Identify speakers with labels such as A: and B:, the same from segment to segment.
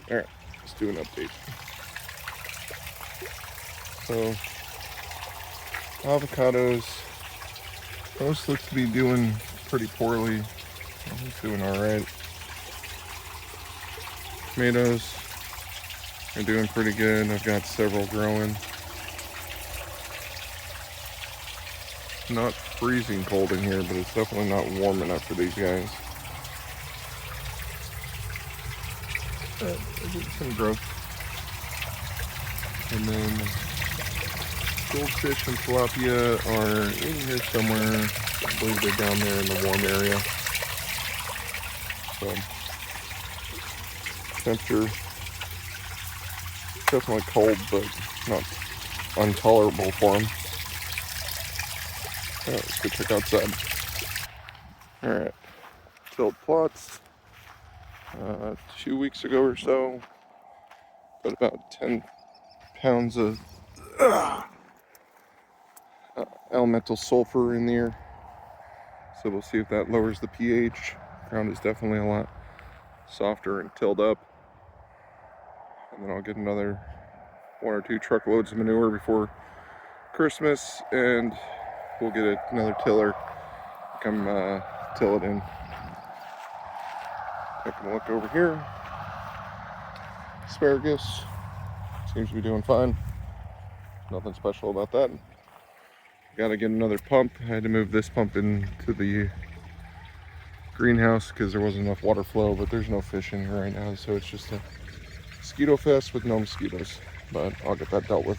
A: Alright, let's do an update. So, avocados, most look to be doing pretty poorly. He's doing alright. Tomatoes are doing pretty good. I've got several growing. Not freezing cold in here, but it's definitely not warm enough for these guys. I did some growth. And then goldfish and tilapia are in here somewhere. I believe they're down there in the warm area. So, temperature definitely cold, but not intolerable for them. Alright, let's go check outside. Alright, tilled plots. 2 weeks ago or so, put about 10 pounds of elemental sulfur in there. So we'll see if that lowers the pH. Ground is definitely a lot softer and tilled up. And then I'll get another 1 or 2 truckloads of manure before Christmas, and we'll get another tiller to come till it in. Taking a look over here. Asparagus seems to be doing fine. Nothing special about that. Got to get another pump. I had to move this pump into the greenhouse because there wasn't enough water flow, but there's no fish in here right now, so it's just a mosquito fest with no mosquitoes. But I'll get that dealt with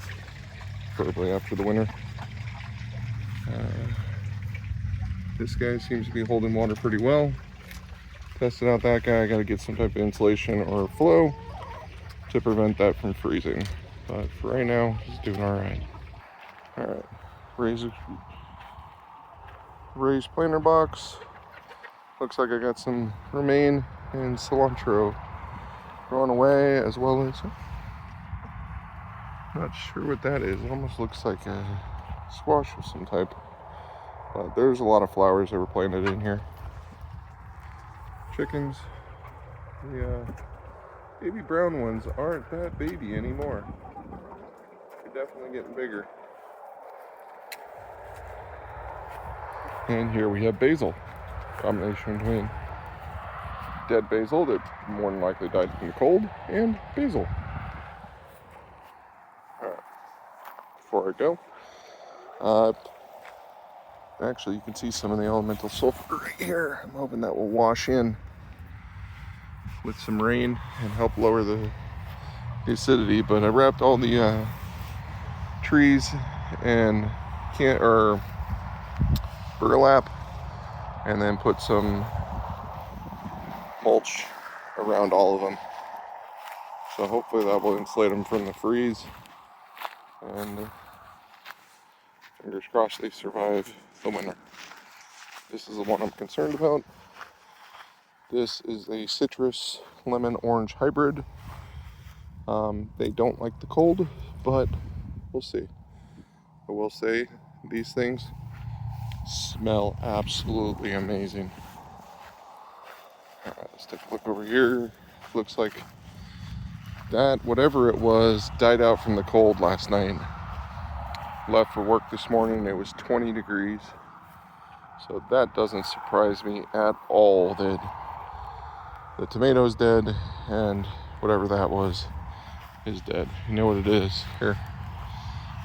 A: preferably after the winter. This guy seems to be holding water pretty well. Tested out that guy. I got to get some type of insulation or flow to prevent that from freezing. But for right now, he's doing all right. All right, raised planter box. Looks like I got some romaine and cilantro growing away, as well as, not sure what that is. It almost looks like a squash of some type. But there's a lot of flowers that were planted in here. Chickens, the baby brown ones aren't that baby anymore. They're definitely getting bigger. And here we have basil. Combination between dead basil that more than likely died from the cold and basil. Alright, before I go, actually you can see some of the elemental sulfur right here. I'm hoping that will wash in with some rain and help lower the acidity, but I wrapped all the trees and burlap, and then put some mulch around all of them. So hopefully that will insulate them from the freeze, and fingers crossed they survive the winter. This is the one I'm concerned about. This is a citrus lemon orange hybrid. They don't like the cold, but we'll see. I will say these things smell absolutely amazing. Alright, let's take a look over here. Looks like that, whatever it was, died out from the cold last night. Left for work this morning, it was 20 degrees. So that doesn't surprise me at all that the tomato's dead, and whatever that was is dead. You know what it is? Here.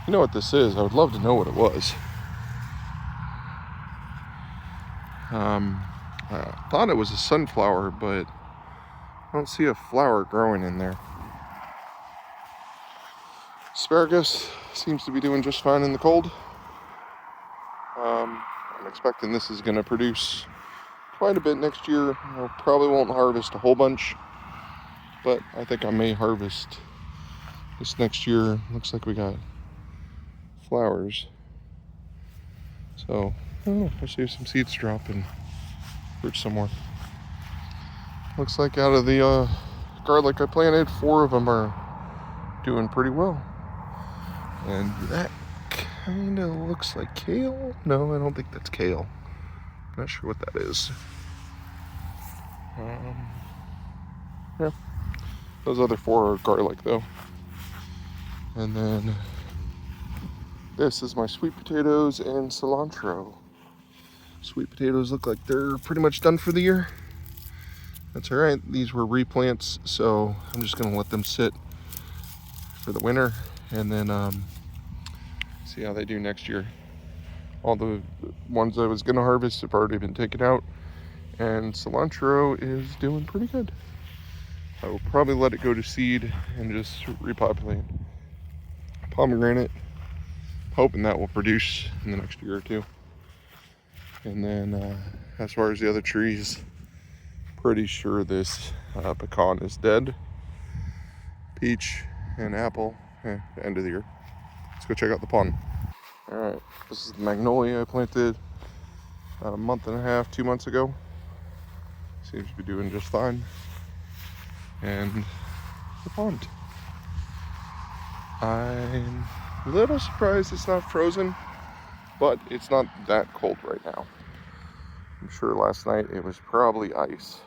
A: You know what this is? I would love to know what it was. I thought it was a sunflower, but I don't see a flower growing in there. Asparagus seems to be doing just fine in the cold. I'm expecting this is going to produce quite a bit next year. I probably won't harvest a whole bunch, but I think I may harvest this next year. Looks like we got flowers. So, I don't know, I'll see some seeds drop and fruit some more. Looks like out of the garlic I planted, 4 of them are doing pretty well. And that kind of looks like kale. No, I don't think that's kale. Not sure what that is. Yeah. Those other 4 are garlic though. And then this is my sweet potatoes and cilantro. Sweet potatoes look like they're pretty much done for the year. That's all right. These were replants, so I'm just gonna let them sit for the winter and then see how they do next year. All the ones I was gonna harvest have already been taken out, and cilantro is doing pretty good. I will probably let it go to seed and just repopulate. Pomegranate, hoping that will produce in the next year or two. And then as far as the other trees, pretty sure this pecan is dead. Peach and apple, end of the year. Let's go check out the pond. All right, this is the magnolia I planted about a month and a half, 2 months ago. Seems to be doing just fine. And the pond. I'm a little surprised it's not frozen, but it's not that cold right now. I'm sure last night it was probably ice.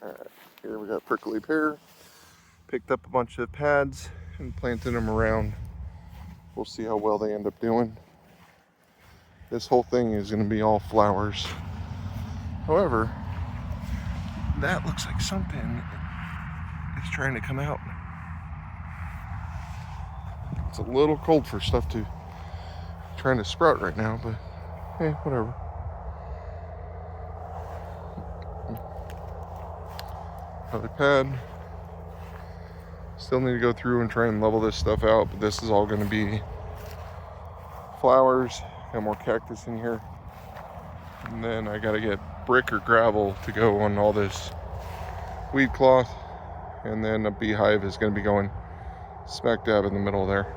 A: All right, here we got prickly pear. Picked up a bunch of pads and planted them around. We'll see how well they end up doing. This whole thing is going to be all flowers. However, that looks like something is trying to come out. It's a little cold for stuff to trying to sprout right now, but hey, whatever. Another pad. Still need to go through and try and level this stuff out, but this is all going to be flowers. Got more cactus in here. And then I got to get brick or gravel to go on all this weed cloth. And then a beehive is going to be going smack dab in the middle there.